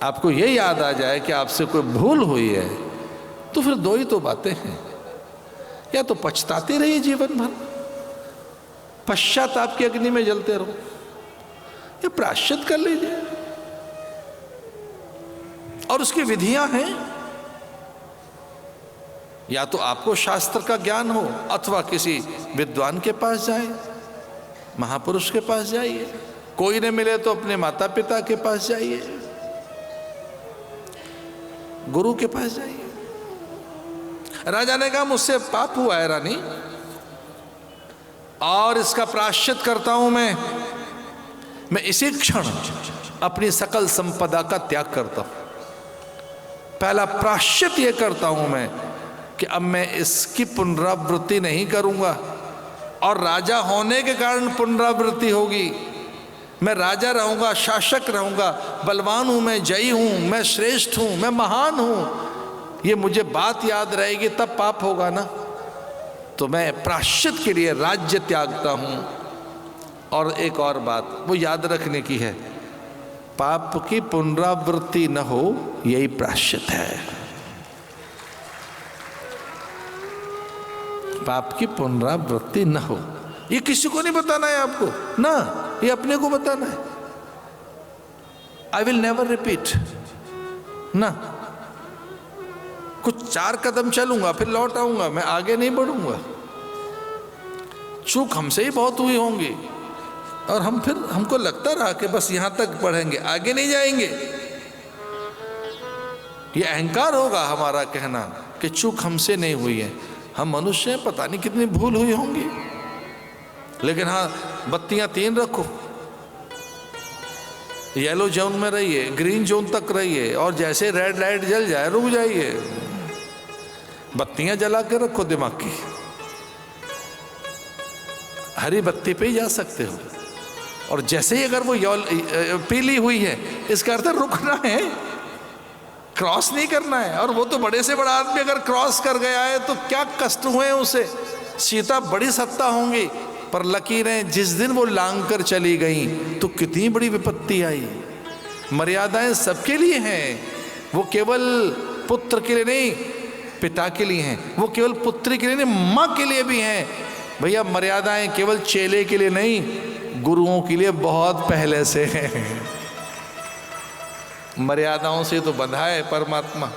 आपको ये याद आ जाए कि आपसे कोई भूल हुई है, तो फिर दो ही तो बातें हैं, या तो पछताते रहिए जीवन भर, पश्चाताप की अग्नि में जलते रहो, या प्रायश्चित कर लीजिए। और उसकी विधियां हैं, या तो आपको शास्त्र का ज्ञान हो अथवा किसी विद्वान के पास जाए, महापुरुष के पास जाइए, कोई न मिले तो अपने माता पिता के पास जाइए, गुरु के पास जाइए। राजा ने कहा मुझसे पाप हुआ है रानी, और इसका प्रायश्चित करता हूं मैं इसी क्षण अपनी सकल संपदा का त्याग करता हूं। पहला प्रायश्चित यह करता हूं मैं कि अब मैं इसकी पुनरावृत्ति नहीं करूंगा, और राजा होने के कारण पुनरावृत्ति होगी। मैं राजा रहूंगा, शासक रहूंगा, बलवान हूं मैं, जयी हूं मैं, श्रेष्ठ हूं मैं, महान हूं, ये मुझे बात याद रहेगी, तब पाप होगा ना। तो मैं प्रायश्चित के लिए राज्य त्यागता हूं। और एक और बात वो याद रखने की है, पाप की पुनरावृत्ति न हो, यही प्रायश्चित है। पाप की पुनरावृत्ति न हो, ये किसी को नहीं बताना है आपको ना, ये अपने को बताना है। आई विल नेवर रिपीट ना, कुछ 4 कदम चलूंगा फिर लौट आऊंगा, मैं आगे नहीं बढ़ूंगा। चूक हमसे ही बहुत हुई होंगी, और हमको लगता रहा कि बस यहां तक बढ़ेंगे, आगे नहीं जाएंगे। ये अहंकार होगा हमारा कहना कि चूक हमसे नहीं हुई है। हम मनुष्य हैं, पता नहीं कितनी भूल हुई होंगी, लेकिन हाँ, बत्तियां 3 रखो, येलो जोन में रहिए, ग्रीन जोन तक रहिए, और जैसे रेड लाइट जल जाए रुक जाइए। बत्तियां जला के रखो दिमाग की, हरी बत्ती पे ही जा सकते हो। और जैसे ही अगर वो पीली हुई है, इसका अर्थ रुकना है, क्रॉस नहीं करना है। और वो तो बड़े से बड़ा आदमी अगर क्रॉस कर गया है तो क्या कष्ट हुए उसे। सीता बड़ी सत्ता होंगी, पर लकीरें जिस दिन वो लांग कर चली गई तो कितनी बड़ी विपत्ति आई। मर्यादाएं सबके लिए हैं, वो केवल पुत्र के लिए नहीं, पिता के लिए हैं, वो केवल पुत्री के लिए नहीं, माँ के लिए भी हैं। भैया मर्यादाएं केवल चेले के लिए नहीं, गुरुओं के लिए बहुत पहले से हैं। मर्यादाओं से तो बंधा है परमात्मा।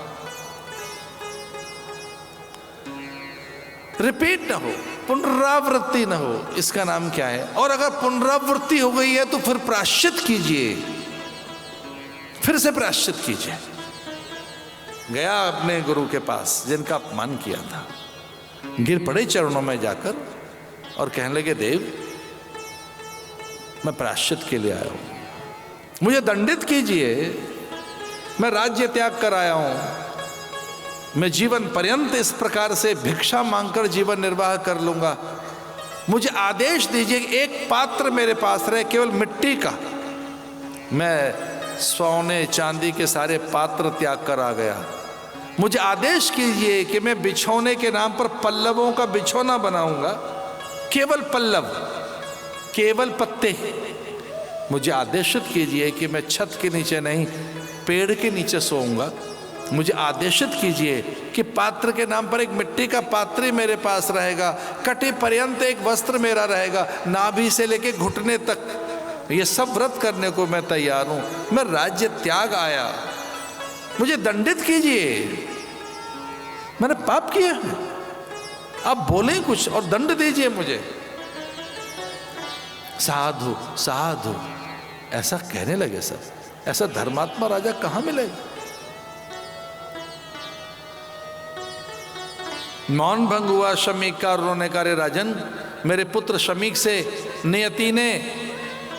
रिपीट ना हो, पुनरावृत्ति ना हो, इसका नाम क्या है। और अगर पुनरावृत्ति हो गई है तो फिर प्रायश्चित कीजिए, फिर से प्रायश्चित कीजिए। गया अपने गुरु के पास जिनका अपमान किया था, गिर पड़े चरणों में जाकर और कहने लगे, देव मैं प्रायश्चित के लिए आया हूं, मुझे दंडित कीजिए, मैं राज्य त्याग कर आया हूं, मैं जीवन पर्यंत इस प्रकार से भिक्षा मांगकर जीवन निर्वाह कर लूंगा। मुझे आदेश दीजिए, एक पात्र मेरे पास रहे केवल मिट्टी का, मैं सोने चांदी के सारे पात्र त्याग कर आ गया। मुझे आदेश कीजिए कि मैं बिछोने के नाम पर पल्लवों का बिछोना बनाऊंगा, केवल पल्लव, केवल पत्ते। मुझे आदेशित कीजिए कि मैं छत के नीचे नहीं, पेड़ के नीचे सोऊंगा। मुझे आदेशित कीजिए कि पात्र के नाम पर एक मिट्टी का पात्र ही मेरे पास रहेगा, कटे पर्यंत एक वस्त्र मेरा रहेगा, नाभि से लेके घुटने तक, ये सब व्रत करने को मैं तैयार हूं। मैं राज्य त्याग आया, मुझे दंडित कीजिए, मैंने पाप किया है, आप बोले कुछ और दंड दीजिए मुझे। साधु साधु ऐसा कहने लगे सब। ऐसा धर्मात्मा राजा कहां मिलेगा। मौन भंग हुआ शमीक का, उन्होंने कहा, रे राजन, मेरे पुत्र शमीक से नियति ने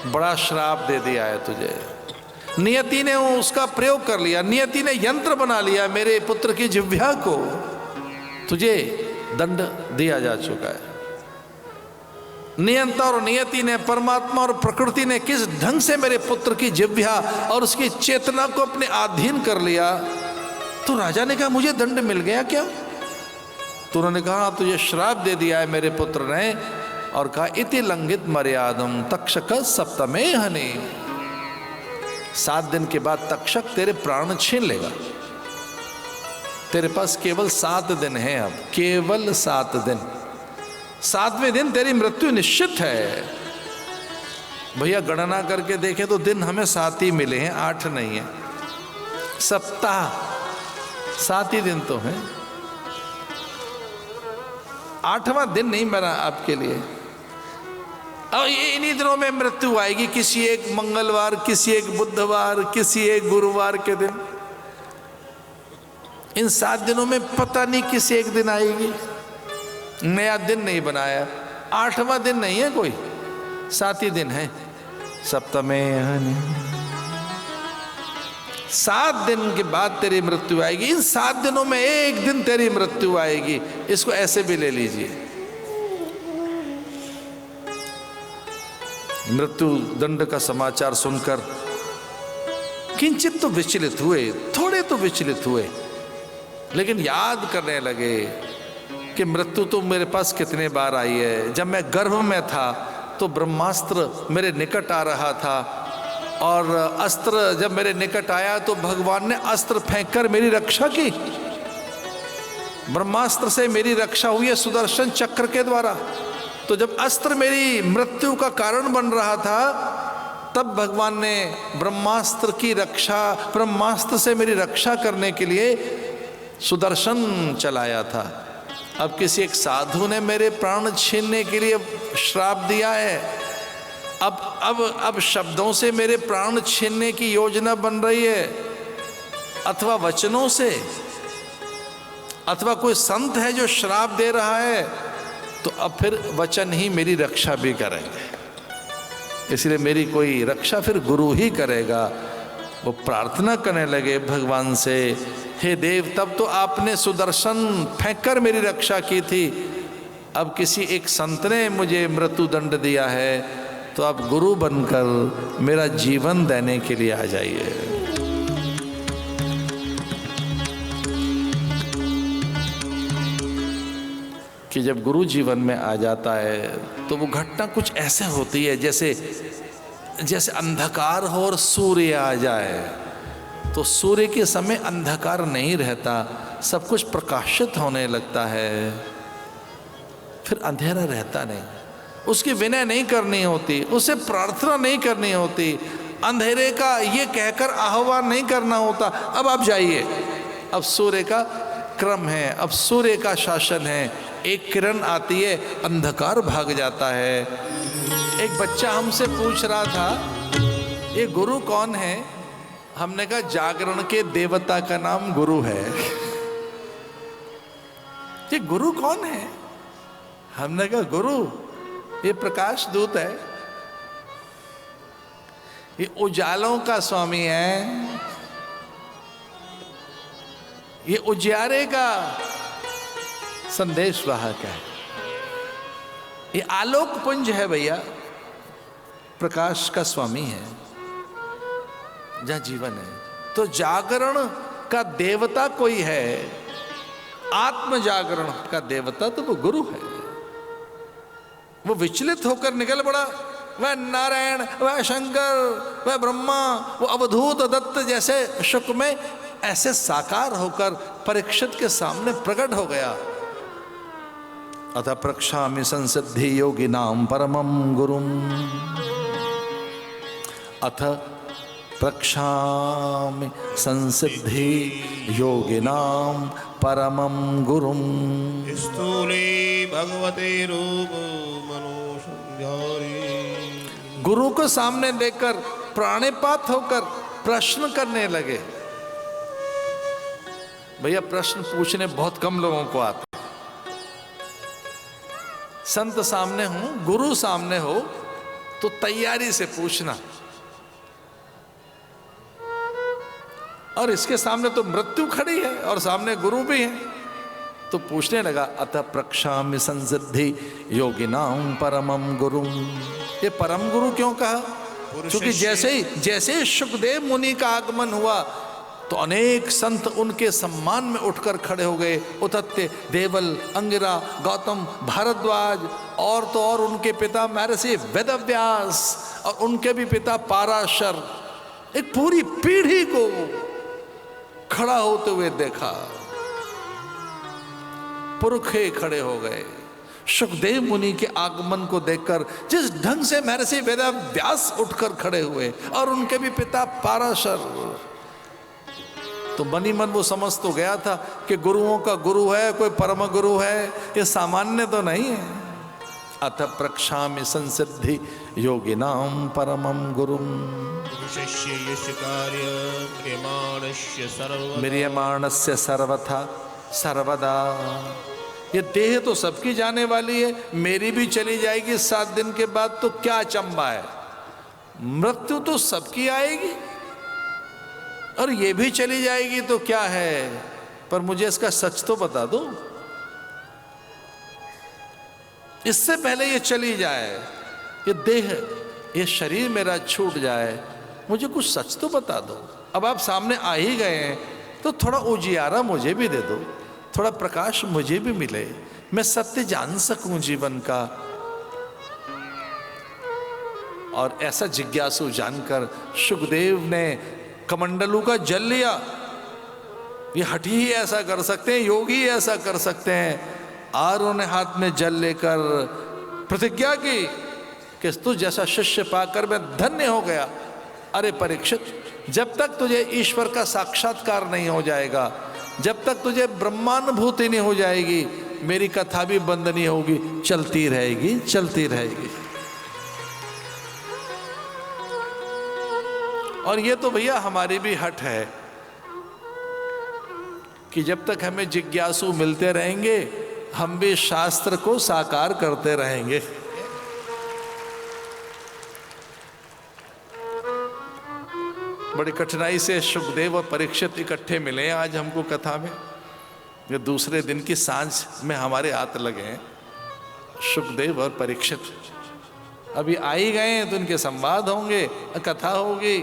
बड़ा श्राप दे दिया है तुझे। नियति ने उसका प्रयोग कर लिया, नियति ने यंत्र बना लिया मेरे पुत्र की जिह्वा को, तुझे दंड दिया जा चुका है। नियंता और नियति ने, परमात्मा और प्रकृति ने किस ढंग से मेरे पुत्र की जिह्वा और उसकी चेतना को अपने अधीन कर लिया। तो राजा ने कहा, मुझे दंड मिल गया क्या? तो उन्होंने कहा, तुझे श्राप दे दिया है मेरे पुत्र ने, और कहा, इति लंघित मर्यादम तक्षक सप्तमे हनि। 7 दिन के बाद तक्षक तेरे प्राण छीन लेगा। तेरे पास केवल 7 दिन है, अब केवल 7 दिन। 7वें दिन तेरी मृत्यु निश्चित है। भैया गणना करके देखें तो दिन हमें 7 ही मिले हैं, 8 नहीं है। सप्ताह 7 ही दिन तो है, 8वां दिन नहीं बना आपके लिए। और ये इन्हीं दिनों में मृत्यु आएगी, किसी एक मंगलवार, किसी एक बुधवार, किसी एक गुरुवार के दिन। इन 7 दिनों में पता नहीं किस एक दिन आएगी। नया दिन नहीं बनाया, 8वां दिन नहीं है कोई, 7 ही दिन है। सप्तमे 7 दिन के बाद तेरी मृत्यु आएगी। इन 7 दिनों में एक दिन तेरी मृत्यु आएगी। इसको ऐसे भी ले लीजिए, मृत्यु दंड का समाचार सुनकर किंचित तो विचलित हुए, थोड़े तो विचलित हुए, लेकिन याद करने लगे कि मृत्यु तो मेरे पास कितने बार आई है। जब मैं गर्भ में था तो ब्रह्मास्त्र मेरे निकट आ रहा था, और अस्त्र जब मेरे निकट आया तो भगवान ने अस्त्र फेंककर मेरी रक्षा की। ब्रह्मास्त्र से मेरी रक्षा हुई है सुदर्शन चक्र के द्वारा। तो जब अस्त्र मेरी मृत्यु का कारण बन रहा था, तब भगवान ने ब्रह्मास्त्र की रक्षा, ब्रह्मास्त्र से मेरी रक्षा करने के लिए सुदर्शन चलाया था। अब किसी एक साधु ने मेरे प्राण छीनने के लिए श्राप दिया है। अब शब्दों से मेरे प्राण छीनने की योजना बन रही है, अथवा वचनों से, अथवा कोई संत है जो श्राप दे रहा है, तो अब फिर वचन ही मेरी रक्षा भी करेंगे। इसलिए मेरी कोई रक्षा फिर गुरु ही करेगा। वो प्रार्थना करने लगे भगवान से, हे देव, तब तो आपने सुदर्शन फेंककर मेरी रक्षा की थी, अब किसी एक संत ने मुझे मृत्यु दंड दिया है, तो आप गुरु बनकर मेरा जीवन देने के लिए आ जाइए। कि जब गुरु जीवन में आ जाता है तो वो घटना कुछ ऐसे होती है जैसे अंधकार हो और सूर्य आ जाए। तो सूर्य के समय अंधकार नहीं रहता, सब कुछ प्रकाशित होने लगता है, फिर अंधेरा रहता नहीं। उसकी विनय नहीं करनी होती, उसे प्रार्थना नहीं करनी होती, अंधेरे का ये कहकर आह्वान नहीं करना होता, अब आप जाइए। अब सूर्य का क्रम है, अब सूर्य का शासन है। एक किरण आती है, अंधकार भाग जाता है। एक बच्चा हमसे पूछ रहा था, ये गुरु कौन है? हमने कहा जागरण के देवता का नाम गुरु है। ये गुरु कौन है? हमने कहा गुरु ये प्रकाश दूत है, ये उजालों का स्वामी है, ये उजियारे का संदेश वाहक है, ये आलोक पुंज है भैया, प्रकाश का स्वामी है जहां जीवन है। तो जागरण का देवता कोई है, आत्म जागरण का देवता तो वो गुरु है। वो विचलित होकर निकल पड़ा, वह नारायण, वह शंकर, वह ब्रह्मा, वो अवधूत दत्त जैसे शुक में ऐसे साकार होकर परीक्षित के सामने प्रकट हो गया। अतः प्रक्षामि संसिद्धि योगिनां परमं गुरुम, अथ प्रक्षामि संसिद्धि योगिनां परमं गुरुम। स्थूले भगवते रूप मनोसंहारी। गुरु को सामने देखकर प्राणिपात होकर प्रश्न करने लगे। भैया प्रश्न पूछने बहुत कम लोगों को आते। संत सामने हो, गुरु सामने हो, तो तैयारी से पूछना। और इसके सामने तो मृत्यु खड़ी है और सामने गुरु भी है, तो पूछने लगा, अतः प्रक्षामि संसिद्धि योगिनां परमं गुरुम। ये परम गुरु क्यों कहा? क्योंकि जैसे ही शुकदेव मुनि का आगमन हुआ तो अनेक संत उनके सम्मान में उठकर खड़े हो गए। उतत्य, देवल, अंगिरा, गौतम, भारद्वाज, और तो और उनके पिता महर्षि वेदव्यास और उनके भी पिता पाराशर, एक पूरी पीढ़ी को खड़ा होते हुए देखा। पुरखे खड़े हो गए। सुखदेव मुनि के आगमन को देखकर जिस ढंग से महर्षि वेदव्यास उठकर खड़े हुए और उनके भी पिता पाराशर, तो मनी मन वो समझ तो गया था कि गुरुओं का गुरु है, कोई परम गुरु है, ये सामान्य तो नहीं है। अथ प्रक्षामि संसिद्धि योगिनाम परमम गुरुम शिष्य यश कार्य म्रियमाणस्य सर्वथा सर्वदा। ये देह तो सबकी जाने वाली है, मेरी भी चली जाएगी 7 दिन के बाद, तो क्या अचंबा है। मृत्यु तो सबकी आएगी और ये भी चली जाएगी तो क्या है, पर मुझे इसका सच तो बता दो। इससे पहले ये चली जाए, ये देह, ये शरीर मेरा छूट जाए, मुझे कुछ सच तो बता दो। अब आप सामने आ ही गए हैं तो थोड़ा उजियारा मुझे भी दे दो, थोड़ा प्रकाश मुझे भी मिले, मैं सत्य जान सकूं जीवन का। और ऐसा जिज्ञासु जानकर सुखदेव ने कमंडलू का जल लिया। ये हठी ही ऐसा कर सकते हैं, योगी ही ऐसा कर सकते हैं। और उन्हें हाथ में जल लेकर प्रतिज्ञा की कि तू जैसा शिष्य पाकर मैं धन्य हो गया। अरे परीक्षित, जब तक तुझे ईश्वर का साक्षात्कार नहीं हो जाएगा, जब तक तुझे ब्रह्मानुभूति नहीं हो जाएगी, मेरी कथा भी बंद नहीं होगी, चलती रहेगी, चलती रहेगी। और ये तो भैया हमारी भी हट है कि जब तक हमें जिज्ञासु मिलते रहेंगे, हम भी शास्त्र को साकार करते रहेंगे। बड़ी कठिनाई से सुखदेव और परीक्षित इकट्ठे मिले आज हमको कथा में। ये दूसरे दिन की सांझ में हमारे हाथ लगे हैं सुखदेव और परीक्षित। अभी आ ही गए हैं तो इनके संवाद होंगे, कथा होगी।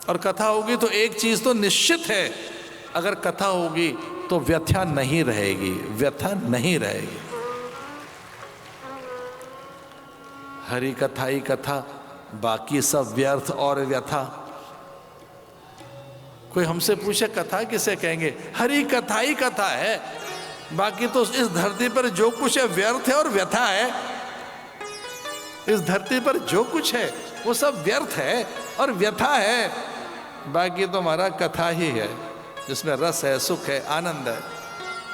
और कथा होगी तो एक चीज तो निश्चित है, अगर कथा होगी तो व्यथा नहीं रहेगी, व्यथा नहीं रहेगी। हरि कथा ही कथा, बाकी सब व्यर्थ और व्यथा। कोई हमसे पूछे कथा किसे कहेंगे, हरि कथा ही कथा है, बाकी तो इस धरती पर जो कुछ है व्यर्थ है और व्यथा है। इस धरती पर जो कुछ है वो सब व्यर्थ है और व्यथा है, बाकी तो हमारा कथा ही है जिसमें रस है, सुख है, आनंद है।